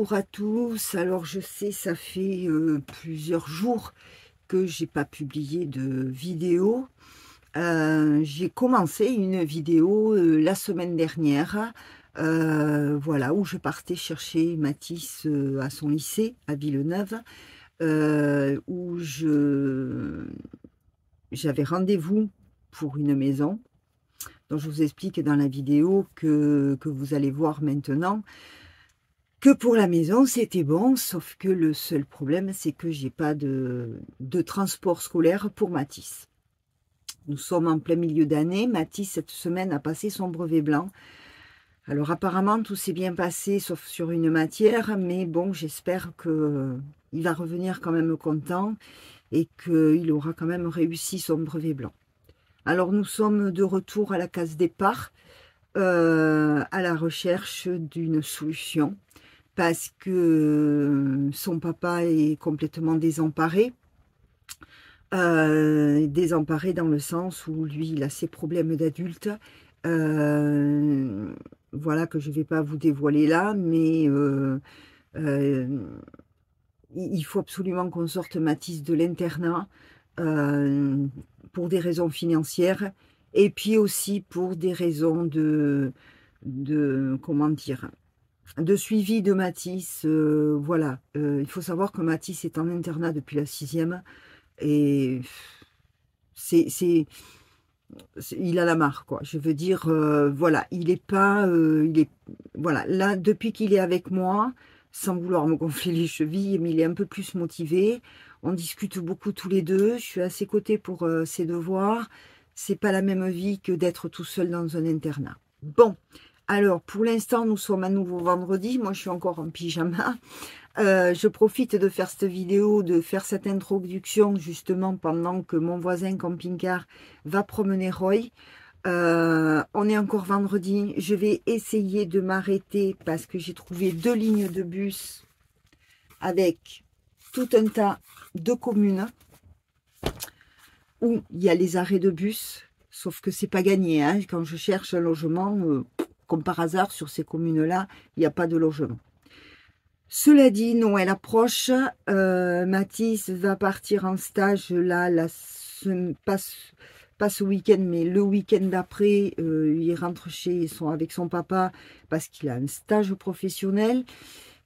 Bonjour à tous. Alors je sais, ça fait plusieurs jours que j'ai pas publié de vidéo. J'ai commencé une vidéo la semaine dernière, voilà, où je partais chercher Mathis à son lycée à Villeneuve, où j'avais rendez-vous pour une maison. Donc je vous explique dans la vidéo que vous allez voir maintenant. Que pour la maison, c'était bon, sauf que le seul problème, c'est que j'ai pas de transport scolaire pour Mathis. Nous sommes en plein milieu d'année. Mathis, cette semaine, a passé son brevet blanc. Alors, apparemment, tout s'est bien passé, sauf sur une matière, mais bon, j'espère qu'il va revenir quand même content et qu'il aura quand même réussi son brevet blanc. Alors, nous sommes de retour à la case départ, à la recherche d'une solution, parce que son papa est complètement désemparé. Désemparé dans le sens où lui, il a ses problèmes d'adulte. Voilà, que je ne vais pas vous dévoiler là, mais il faut absolument qu'on sorte Mathis de l'internat pour des raisons financières et puis aussi pour des raisons de comment dire, de suivi de Mathis. Voilà, il faut savoir que Mathis est en internat depuis la 6e et il a la marre, quoi. Je veux dire, voilà, il est pas, voilà, là, depuis qu'il est avec moi, sans vouloir me gonfler les chevilles, mais il est un peu plus motivé. On discute beaucoup tous les deux. Je suis à ses côtés pour ses devoirs. C'est pas la même vie que d'être tout seul dans un internat. Bon. Alors, pour l'instant, nous sommes à nouveau vendredi. Moi, je suis encore en pyjama. Je profite de faire cette vidéo, de faire cette introduction, justement, pendant que mon voisin camping-car va promener Roy. On est encore vendredi. Je vais essayer de m'arrêter parce que j'ai trouvé 2 lignes de bus avec tout un tas de communes où il y a les arrêts de bus. Sauf que c'est pas gagné, hein. Quand je cherche un logement... comme par hasard, sur ces communes-là, il n'y a pas de logement. Cela dit, Noël approche. Mathis va partir en stage, là, pas ce week-end, mais le week-end d'après. Il rentre avec son papa parce qu'il a un stage professionnel.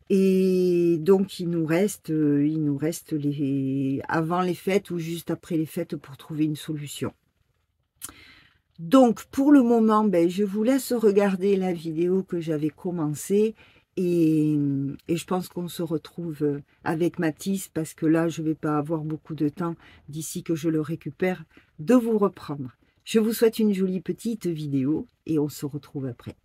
Et donc, il nous reste avant les fêtes ou juste après les fêtes pour trouver une solution. Donc, pour le moment, je vous laisse regarder la vidéo que j'avais commencée et je pense qu'on se retrouve avec Mathis parce que là, je ne vais pas avoir beaucoup de temps d'ici que je le récupère de vous reprendre. Je vous souhaite une jolie petite vidéo et on se retrouve après.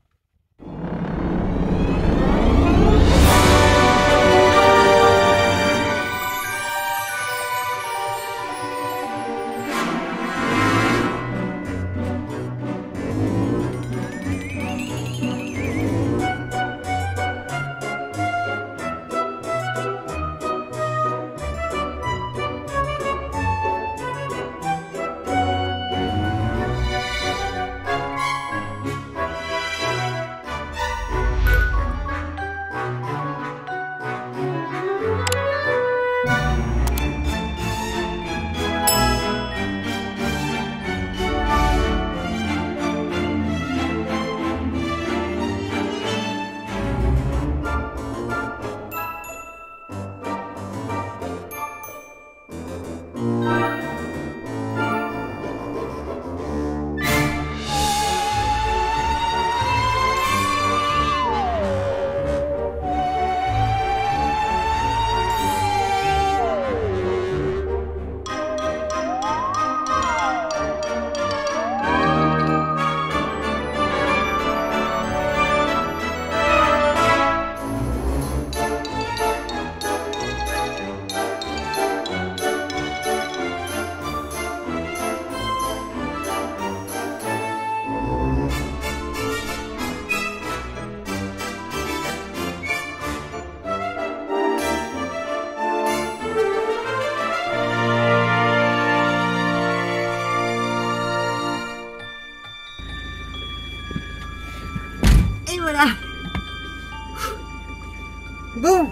Bon,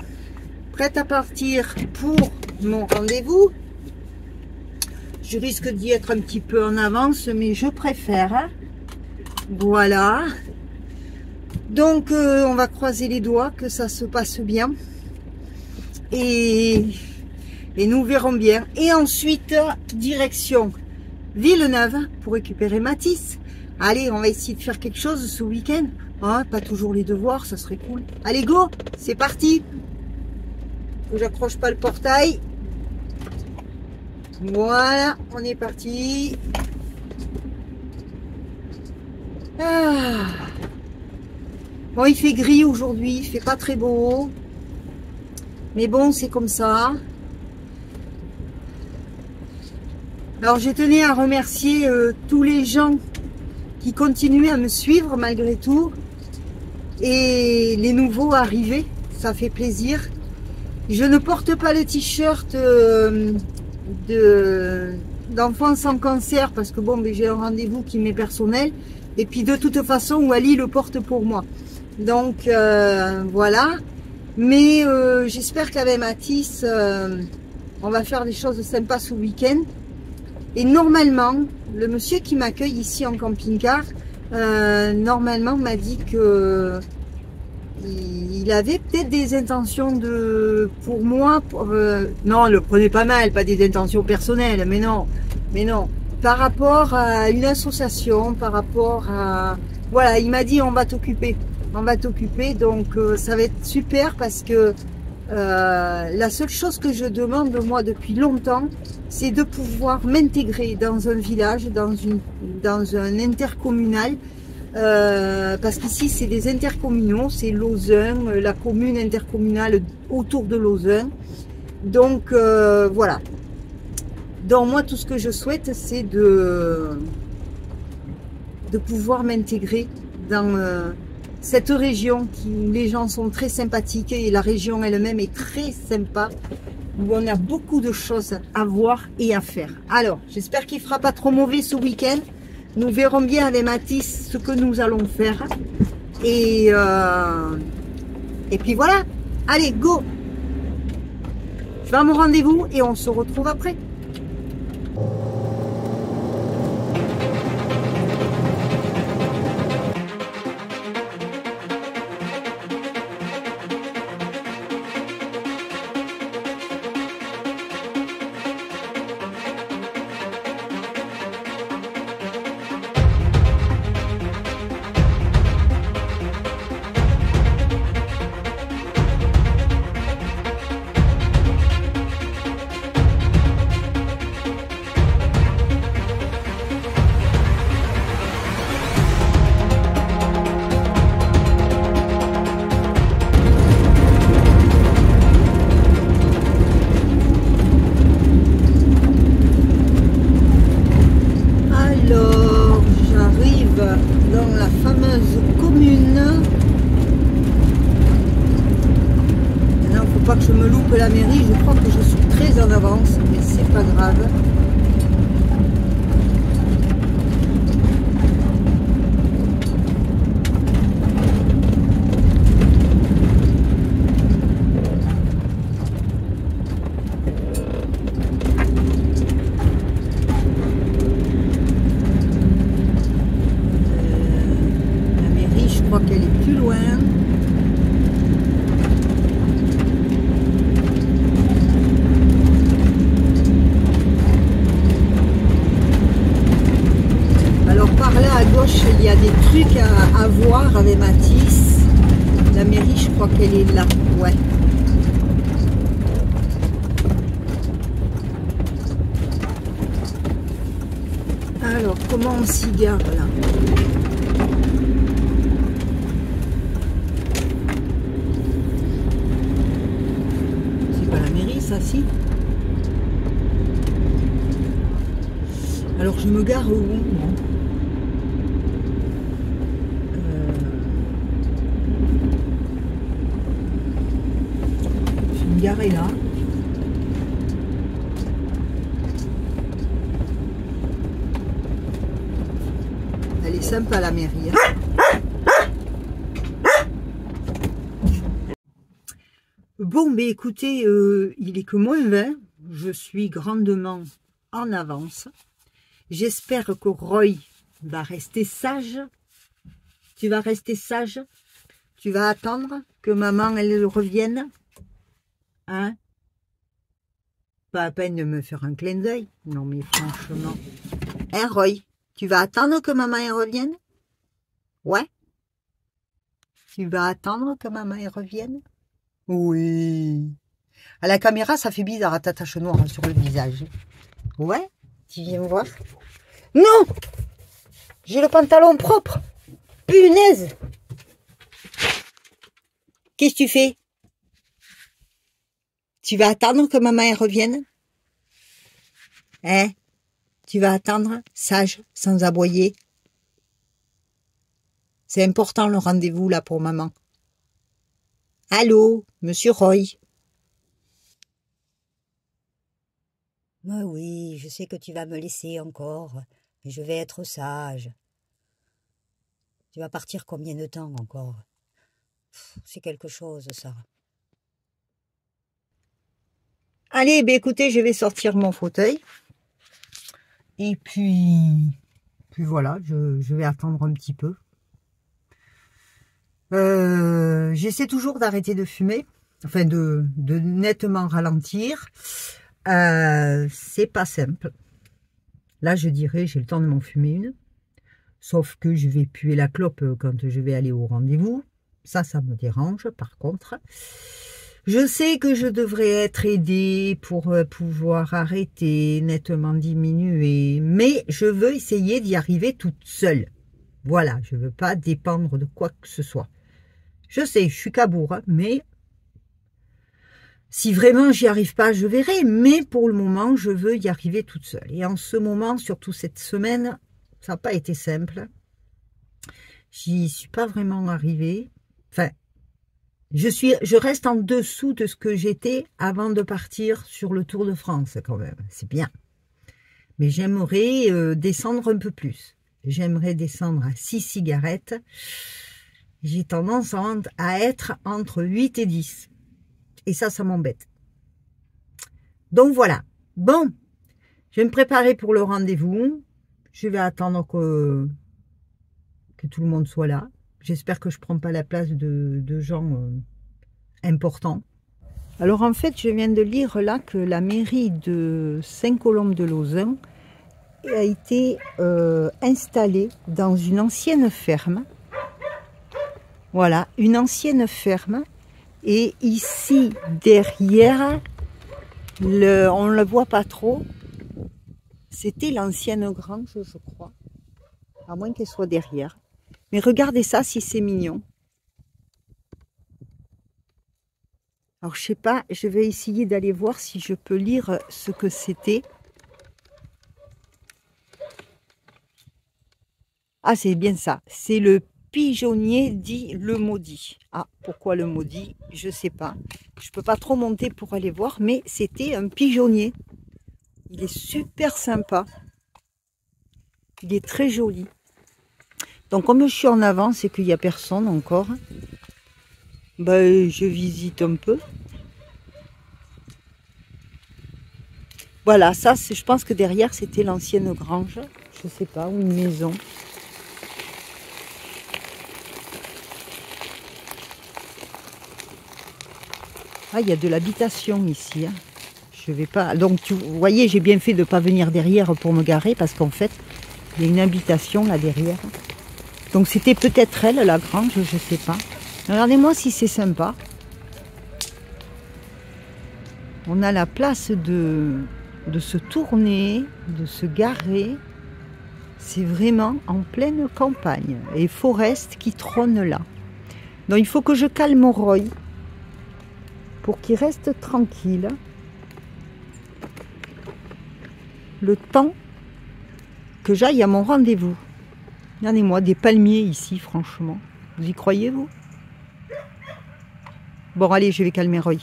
prête à partir pour mon rendez-vous. Je risque d'y être un petit peu en avance, mais je préfère. Hein. Voilà. Donc, on va croiser les doigts, que ça se passe bien. Et nous verrons bien. Et ensuite, direction Villeneuve pour récupérer Mathis. Allez, on va essayer de faire quelque chose ce week-end. Hein, pas toujours les devoirs, ça serait cool. Allez, go, c'est parti. Faut que j'accroche pas le portail. Voilà, on est parti. Ah. Bon, il fait gris aujourd'hui, il fait pas très beau. Mais bon, c'est comme ça. Alors, je tenais à remercier tous les gens qui continuent à me suivre malgré tout. Et les nouveaux arrivés, ça fait plaisir. Je ne porte pas le t-shirt d'enfants sans cancer parce que bon, j'ai un rendez-vous qui m'est personnel. Et puis de toute façon, Wally le porte pour moi. Donc voilà. Mais j'espère qu'avec Mathis, on va faire des choses sympas ce week-end. Et normalement, le monsieur qui m'accueille ici en camping-car, normalement m'a dit que il avait peut-être des intentions pour moi. Non, le prenez pas mal, pas des intentions personnelles, mais non, par rapport à une association, par rapport à, voilà, il m'a dit on va t'occuper, donc ça va être super parce que la seule chose que je demande moi depuis longtemps, c'est de pouvoir m'intégrer dans un village, dans un intercommunal. Parce qu'ici c'est des intercommunaux, c'est Lauzun, la commune intercommunale autour de Lauzun. Donc voilà. Donc moi tout ce que je souhaite c'est de pouvoir m'intégrer dans cette région où les gens sont très sympathiques et la région elle-même est très sympa, où on a beaucoup de choses à voir et à faire. Alors j'espère qu'il fera pas trop mauvais ce week-end. Nous verrons bien avec Mathis ce que nous allons faire. Et puis voilà. Allez, go. Je vais à mon rendez-vous et on se retrouve après. Pas que je me loupe la mairie, je crois que je suis très en avance, mais c'est pas grave. La mairie, je crois qu'elle est plus loin. Il y a des trucs à voir avec Mathis. La mairie, je crois qu'elle est là. Ouais. Alors, comment on s'y gare là? C'est pas la mairie, ça, si? Alors, je me gare où? Garé là. Elle est sympa la mairie. Hein. Bon, mais écoutez, il est que -20. Je suis grandement en avance. J'espère que Roy va rester sage. Tu vas rester sage? Tu vas attendre que maman, elle revienne? Hein? Pas à peine de me faire un clin d'œil. Non, mais franchement. Hein, Roy? Tu vas attendre que maman, elle revienne? Ouais? Tu vas attendre que maman, elle revienne? Oui. À la caméra, ça fait bizarre, ta tache noire sur le visage. Ouais? Tu viens me voir? Non! J'ai le pantalon propre. Punaise! Qu'est-ce que tu fais? Tu vas attendre que maman elle revienne? Hein? Tu vas attendre, sage, sans aboyer? C'est important le rendez-vous là pour maman. Allô, monsieur Roy? Oui, je sais que tu vas me laisser encore, mais je vais être sage. Tu vas partir combien de temps encore? C'est quelque chose, ça. Allez, ben écoutez, je vais sortir mon fauteuil. Et puis voilà, je vais attendre un petit peu. J'essaie toujours d'arrêter de fumer, enfin de nettement ralentir. C'est pas simple. Là, je dirais, j'ai le temps de m'en fumer une. Sauf que je vais puer la clope quand je vais aller au rendez-vous. Ça me dérange, par contre. Je sais que je devrais être aidée pour pouvoir arrêter, nettement diminuer. Mais je veux essayer d'y arriver toute seule. Voilà, je veux pas dépendre de quoi que ce soit. Je sais, je suis cabourg, mais si vraiment j'y arrive pas, je verrai. Mais pour le moment, je veux y arriver toute seule. Et en ce moment, surtout cette semaine, ça n'a pas été simple. J'y suis pas vraiment arrivée. Enfin, je reste en dessous de ce que j'étais avant de partir sur le Tour de France quand même. C'est bien. Mais j'aimerais descendre un peu plus. J'aimerais descendre à 6 cigarettes. J'ai tendance à être entre 8 et 10. Et ça m'embête. Donc voilà. Bon, je vais me préparer pour le rendez-vous. Je vais attendre que tout le monde soit là. J'espère que je ne prends pas la place de gens importants. Alors en fait, je viens de lire là que la mairie de Saint-Colombe-de-Lauzun a été installée dans une ancienne ferme. Voilà, une ancienne ferme. Et ici, derrière, on ne le voit pas trop. C'était l'ancienne grange, je crois. À moins qu'elle soit derrière. Mais regardez ça, si c'est mignon. Alors, je sais pas, je vais essayer d'aller voir si je peux lire ce que c'était. Ah, c'est bien ça. C'est le pigeonnier dit le maudit. Ah, pourquoi le maudit? Je sais pas. Je peux pas trop monter pour aller voir, mais c'était un pigeonnier. Il est super sympa. Il est très joli. Donc, comme je suis en avance et qu'il n'y a personne encore, ben, je visite un peu. Voilà, ça, je pense que derrière, c'était l'ancienne grange. Je sais pas, ou une maison. Ah, il y a de l'habitation ici. Hein. Je vais pas. Donc, vous voyez, j'ai bien fait de ne pas venir derrière pour me garer parce qu'en fait, il y a une habitation là derrière. Donc, c'était peut-être elle, la grange, je ne sais pas. Regardez-moi si c'est sympa. On a la place de se tourner, de se garer. C'est vraiment en pleine campagne. Et Forest qui trône là. Donc, il faut que je calme Roy pour qu'il reste tranquille. Le temps que j'aille à mon rendez-vous. Regardez-moi, des palmiers ici, franchement. Vous y croyez, vous? Bon, allez, je vais calmer Roy.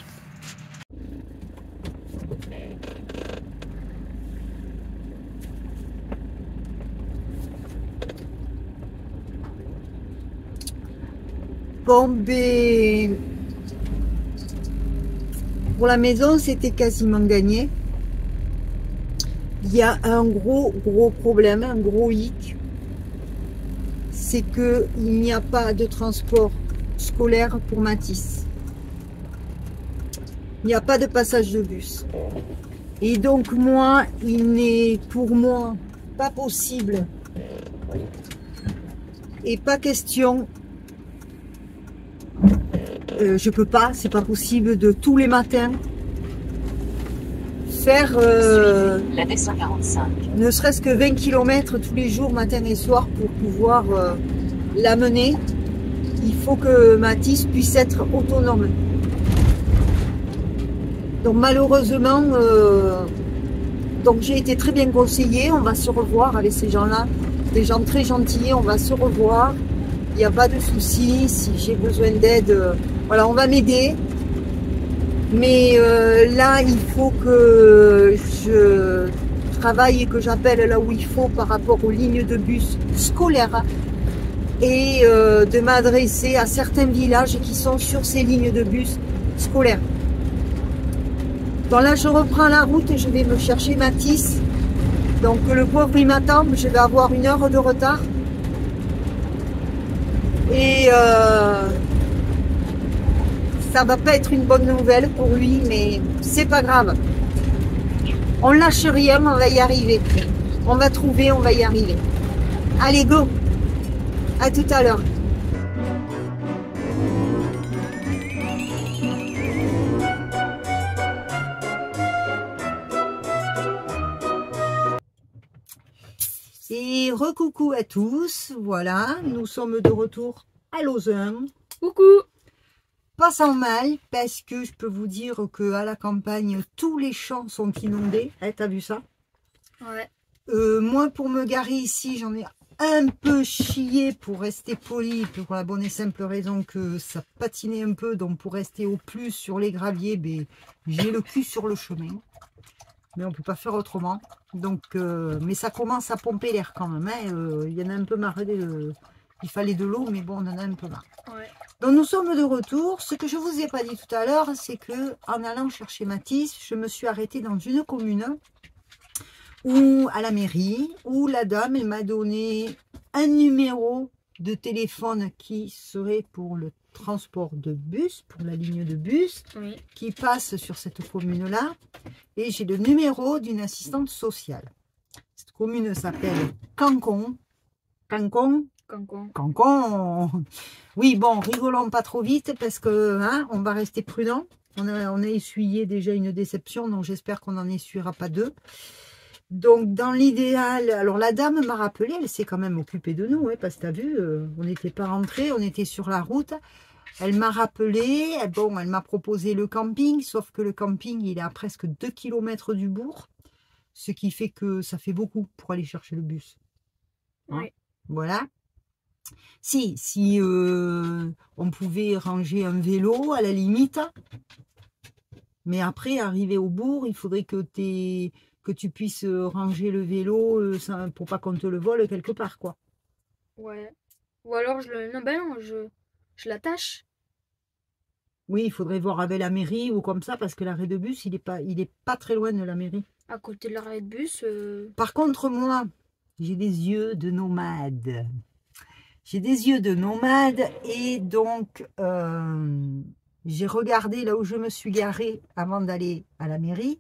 Bon, ben... pour la maison, c'était quasiment gagné. Il y a un gros problème, un gros hic. C'est qu'il n'y a pas de transport scolaire pour Mathis. Il n'y a pas de passage de bus. Et donc moi, il n'est pour moi pas possible et pas question, je peux pas, c'est pas possible de tous les matins faire la D145. Ne serait-ce que 20 km tous les jours, matin et soir, pour pouvoir l'amener. Il faut que Mathis puisse être autonome. Donc malheureusement, donc j'ai été très bien conseillée. On va se revoir avec ces gens-là, des gens très gentils. On va se revoir. Il n'y a pas de souci. Si j'ai besoin d'aide, voilà, on va m'aider. Mais là, il faut que je travaille et que j'appelle là où il faut par rapport aux lignes de bus scolaires et de m'adresser à certains villages qui sont sur ces lignes de bus scolaires. Donc là, je reprends la route et je vais me chercher Mathis. Donc le pauvre, il m'attend. Je vais avoir 1 heure de retard. Et ça va pas être une bonne nouvelle pour lui, mais c'est pas grave. On lâche rien, on va y arriver. On va trouver, on va y arriver. Allez, go! À tout à l'heure. Et recoucou à tous, voilà, nous sommes de retour à Lausanne. Coucou! Pas sans mal, parce que je peux vous dire que à la campagne, tous les champs sont inondés. Eh, t'as vu ça? Ouais. Moi, pour me garer ici, j'en ai un peu chié, pour rester poli, pour la bonne et simple raison que ça patinait un peu. Donc pour rester au plus sur les graviers, ben, j'ai le cul sur le chemin. Mais on peut pas faire autrement. Donc, mais ça commence à pomper l'air quand même. Hein. Il y en a un peu marre. Il fallait de l'eau, mais bon, on en a un peu marre. Ouais. Donc nous sommes de retour. Ce que je vous ai pas dit tout à l'heure, c'est que en allant chercher Mathis, je me suis arrêtée dans une commune ou à la mairie, où la dame elle m'a donné un numéro de téléphone qui serait pour le transport de bus, pour la ligne de bus, Oui. qui passe sur cette commune-là. Et j'ai le numéro d'une assistante sociale. Cette commune s'appelle Cancon. Cancon. Cancan. Cancon. Oui, bon, rigolons pas trop vite parce que hein, on va rester prudent. On a essuyé déjà une déception, donc j'espère qu'on n'en essuiera pas deux. Donc, dans l'idéal, alors la dame m'a rappelé, elle s'est quand même occupée de nous, hein, parce que tu as vu, on n'était pas rentrés, on était sur la route. Elle m'a rappelé, bon, elle m'a proposé le camping, sauf que le camping, il est à presque 2 km du bourg, ce qui fait que ça fait beaucoup pour aller chercher le bus. Hein, Oui. voilà. Si on pouvait ranger un vélo à la limite, mais après, arriver au bourg, il faudrait que tu puisses ranger le vélo pour pas qu'on te le vole quelque part, quoi. Ouais. Ou alors je l'attache. Oui, il faudrait voir avec la mairie ou comme ça, parce que l'arrêt de bus, il est pas très loin de la mairie. À côté de l'arrêt de bus. Par contre, moi, j'ai des yeux de nomade. J'ai des yeux de nomade et donc j'ai regardé là où je me suis garée avant d'aller à la mairie.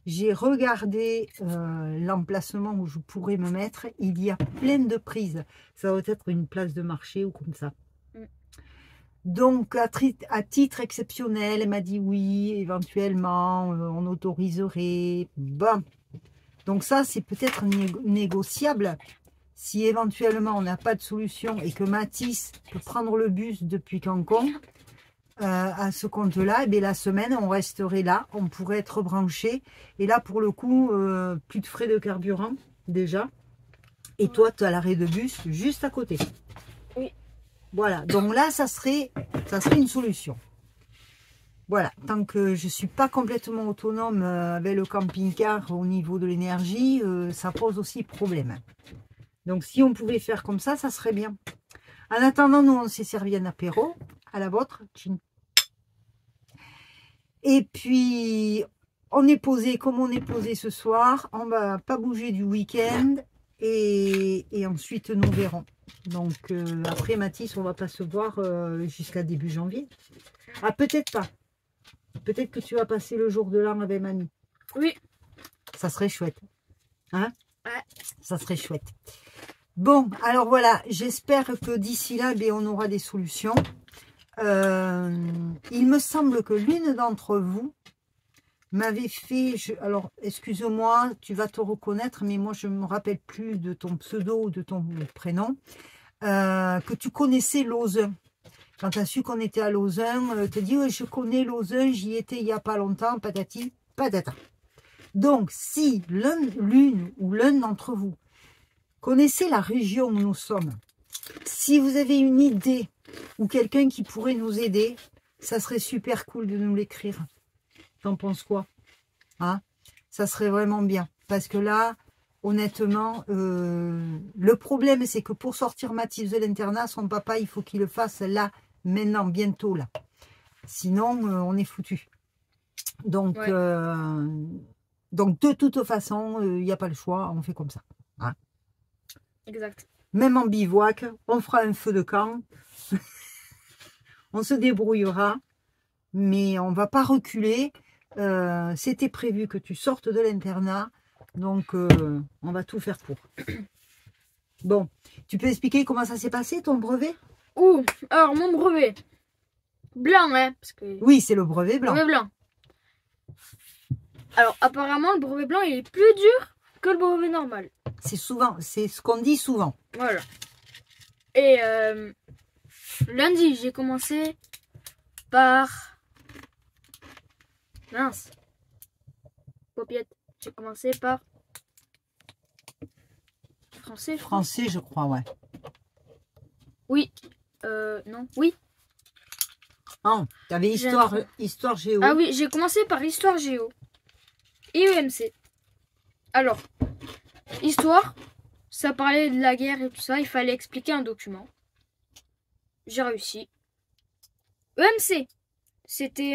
J'ai regardé l'emplacement où je pourrais me mettre. Il y a plein de prises. Ça doit être une place de marché ou comme ça. Donc, à titre exceptionnel, elle m'a dit oui, éventuellement, on autoriserait. Bon. Donc ça, c'est peut-être négociable. Si éventuellement, on n'a pas de solution et que Mathis peut prendre le bus depuis Cancon, à ce compte-là, eh la semaine, on resterait là, on pourrait être branché. Et là, pour le coup, plus de frais de carburant, déjà. Et toi, tu as l'arrêt de bus juste à côté. Oui. Voilà, donc là, ça serait une solution. Voilà, tant que je ne suis pas complètement autonome avec le camping-car au niveau de l'énergie, ça pose aussi problème. Donc, si on pouvait faire comme ça serait bien. En attendant, nous, on s'est servi un apéro. À la vôtre, Chin. Et puis, on est posé comme on est posé ce soir. On va pas bouger du week-end. Et ensuite, nous verrons. Donc, après, Mathis, on va pas se voir jusqu'à début janvier. Ah, peut-être pas. Peut-être que tu vas passer le jour de l'an avec mamie. Oui. Ça serait chouette. Hein? Ouais. Ça serait chouette. Bon, alors voilà. J'espère que d'ici là, ben, on aura des solutions. Il me semble que l'une d'entre vous m'avait fait... alors, excuse-moi, tu vas te reconnaître, mais moi, je ne me rappelle plus de ton pseudo ou de ton prénom. Que tu connaissais Lauzun. Quand tu as su qu'on était à Lauzun, tu as dit, je connais Lauzun, j'y étais il n'y a pas longtemps, patati, patata. Donc, si l'une ou l'un d'entre vous connaissez la région où nous sommes, si vous avez une idée ou quelqu'un qui pourrait nous aider, ça serait super cool de nous l'écrire. T'en penses quoi? Hein? Ça serait vraiment bien. Parce que là, honnêtement, le problème, c'est que pour sortir Mathis de l'internat, son papa, il faut qu'il le fasse là, maintenant, bientôt, là. Sinon, on est foutu. Donc, Ouais. donc de toute façon, il n'y a pas le choix, on fait comme ça. Hein? Exact. Même en bivouac, on fera un feu de camp. On se débrouillera, mais on va pas reculer. C'était prévu que tu sortes de l'internat, donc on va tout faire pour. Bon, tu peux expliquer comment ça s'est passé, ton brevet? Ouh, alors mon brevet. Blanc, hein, parce que... Oui, c'est le brevet blanc. Brevet blanc. Alors, apparemment, le brevet blanc, il est plus dur que le brevet normal. C'est souvent, c'est ce qu'on dit souvent. Voilà. Et lundi, j'ai commencé par... Mince. Paupiette. J'ai commencé par... Français, je crois. Français, je crois, ouais. Oui. Non. Oui. Ah, tu avais J'ai histoire géo. Ah oui, j'ai commencé par Histoire Géo. Et EMC. Alors, Histoire, ça parlait de la guerre et tout ça. Il fallait expliquer un document. J'ai réussi. EMC, c'était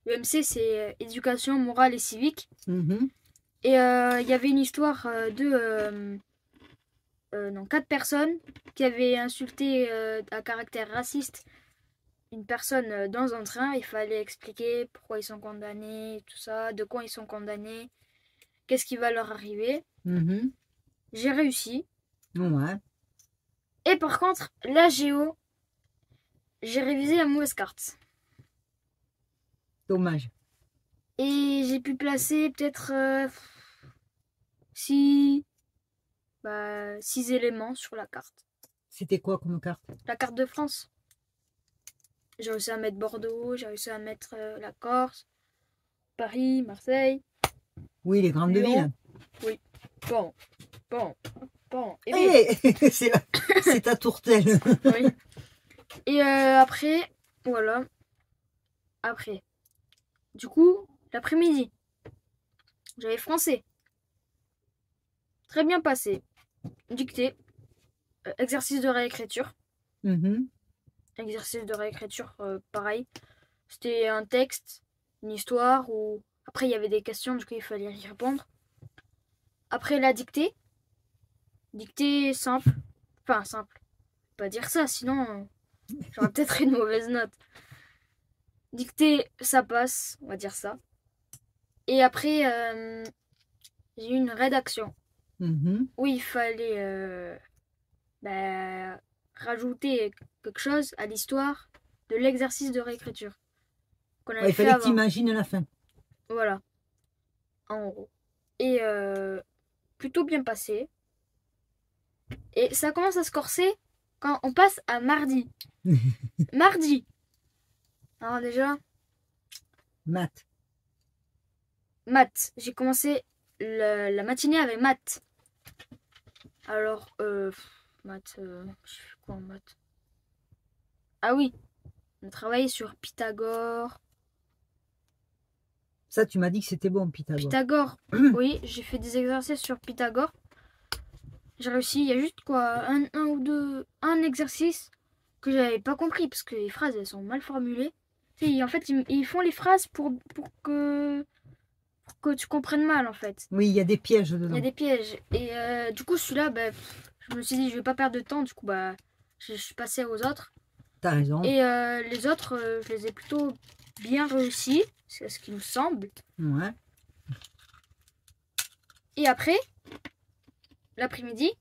EMC, c'est éducation morale et civique. Mhm. Et il y avait une histoire de 4 personnes qui avaient insulté à caractère raciste une personne dans un train. Il fallait expliquer pourquoi ils sont condamnés, tout ça, de quoi ils sont condamnés, qu'est-ce qui va leur arriver. Mhm. J'ai réussi. Ouais. Et par contre, la géo, j'ai révisé la mauvaise carte. Dommage. Et j'ai pu placer peut-être 6 éléments sur la carte. C'était quoi comme carte? La carte de France. J'ai réussi à mettre Bordeaux, j'ai réussi à mettre la Corse, Paris, Marseille. Oui, les grandes Lyon. villes. Oui. Bon. Et Hey, c'est ta tourtelle. oui. Et après, voilà. Après. Du coup, l'après-midi, j'avais français. Très bien passé. Dictée. Exercice de réécriture. Mhm. Exercice de réécriture, pareil. C'était un texte, une histoire, ou après il y avait des questions, du coup il fallait y répondre. Après la dictée. Dictée simple. Enfin, simple. Pas dire ça, sinon j'aurais peut-être une mauvaise note. Dictée, ça passe, on va dire ça. Et après, j'ai eu une rédaction. Mhm. Où il fallait rajouter quelque chose à l'histoire de l'exercice de réécriture qu'on avait Ouais, il fait fallait que avant. tu imagines la fin. Voilà, en gros. Et plutôt bien passé. Et ça commence à se corser quand on passe à mardi. Mardi. Alors déjà, Maths. maths. J'ai commencé la matinée avec maths. Alors, maths, je fais quoi en maths? Ah oui, on a travaillé sur Pythagore. Ça, tu m'as dit que c'était bon, Pythagore. Pythagore, oui, j'ai fait des exercices sur Pythagore. J'ai réussi, il y a juste quoi, un exercice que j'avais pas compris parce que les phrases elles sont mal formulées. En fait, ils font les phrases pour que tu comprennes mal, en fait. Oui, il y a des pièges Il y dedans. a des pièges. Et du coup, celui-là, bah, je me suis dit, je vais pas perdre de temps. Du coup, bah, je suis passée aux autres. T'as raison. Et les autres, je les ai plutôt bien réussis. C'est ce qui me semble. Ouais. Et après, l'après-midi,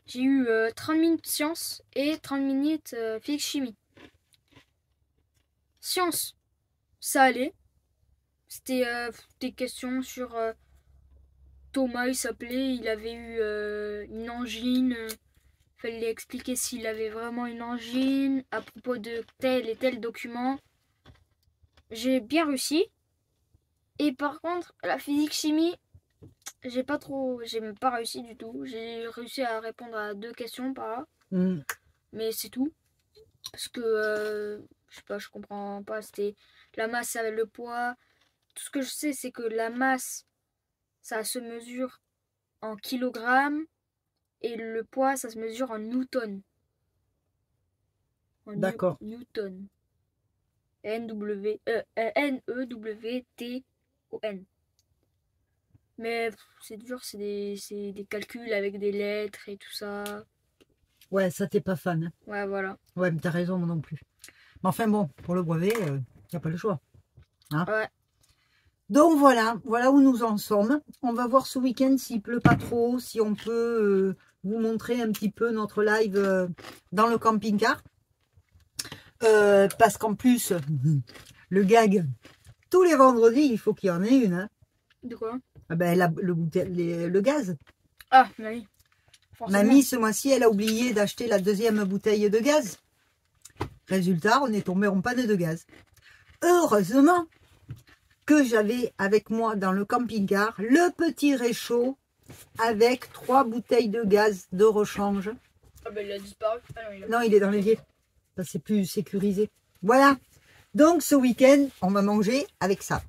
j'ai eu 30 minutes sciences et 30 minutes physique-chimie. Sciences, ça allait. C'était des questions sur Thomas, il s'appelait, il avait eu une angine. Fallait expliquer s'il avait vraiment une angine à propos de tel et tel document. J'ai bien réussi. Et par contre, la physique-chimie, j'ai même pas réussi du tout. J'ai réussi à répondre à 2 questions par là. Mais c'est tout. Parce que, je sais pas, je comprends pas. C'était la masse avec le poids. Tout ce que je sais, c'est que la masse, ça se mesure en kilogrammes. Et le poids, ça se mesure en newton. D'accord. Newton. N-E-W-T-O-N. Mais c'est dur, c'est des calculs avec des lettres et tout ça. Ouais, ça t'es pas fan. Hein. Ouais, voilà. Ouais, mais t'as raison, moi non plus. Mais enfin bon, pour le brevet, y a pas le choix. Hein. Ouais. Donc voilà où nous en sommes. On va voir ce week-end s'il pleut pas trop, si on peut vous montrer un petit peu notre live dans le camping-car. Parce qu'en plus, le gag, tous les vendredis, il faut qu'il y en ait une. Hein. De quoi? Ah ben, le gaz. Ah, oui. Forcément. Mamie, ce mois-ci, elle a oublié d'acheter la 2e bouteille de gaz. Résultat, on est tombé en panne de gaz. Heureusement que j'avais avec moi dans le camping-car le petit réchaud avec 3 bouteilles de gaz de rechange. Ah ben il a disparu. Ah, non, il est dans l'évier. Ça, c'est plus sécurisé. Voilà. Donc, ce week-end, on va manger avec ça.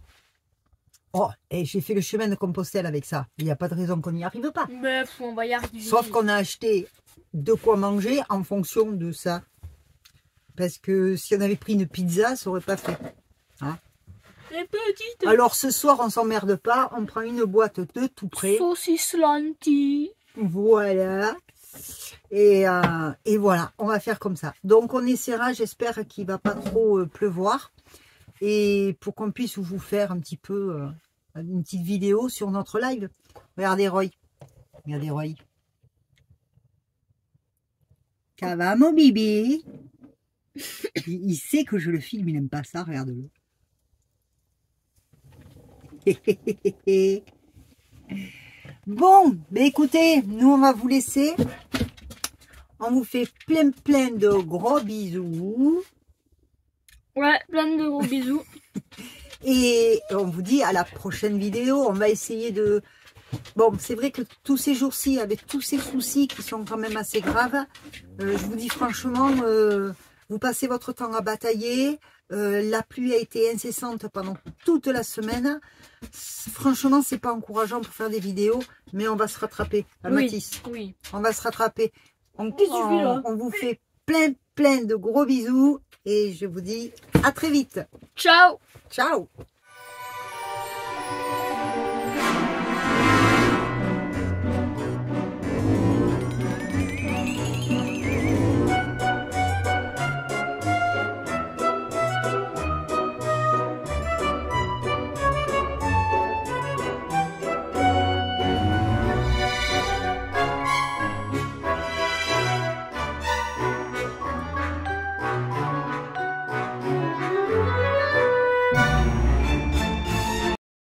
Oh, et j'ai fait le chemin de Compostelle avec ça. Il n'y a pas de raison qu'on n'y arrive pas. Mais on va y arriver. Sauf qu'on a acheté de quoi manger en fonction de ça. Parce que si on avait pris une pizza, ça n'aurait pas fait. Hein? Les petites. Alors, ce soir, on s'emmerde pas. On prend une boîte de tout près. Saucisse lanti. Voilà. Et voilà, on va faire comme ça. Donc, on essaiera, j'espère qu'il ne va pas trop pleuvoir. Et pour qu'on puisse vous faire un petit peu une petite vidéo sur notre live. Regardez Roy. Regardez Roy. Ça va mon bébé? Il sait que je le filme, il n'aime pas ça, regarde-le. Bon, ben écoutez, nous on va vous laisser. On vous fait plein de gros bisous. Ouais, plein de gros bisous. Et on vous dit à la prochaine vidéo. On va essayer de... Bon, c'est vrai que tous ces jours-ci, avec tous ces soucis qui sont quand même assez graves, je vous dis franchement, vous passez votre temps à batailler. La pluie a été incessante pendant toute la semaine. Franchement, c'est pas encourageant pour faire des vidéos, mais on va se rattraper. Mathis, oui. On va se rattraper. On vous fait plein de gros bisous et je vous dis à très vite. Ciao. Ciao.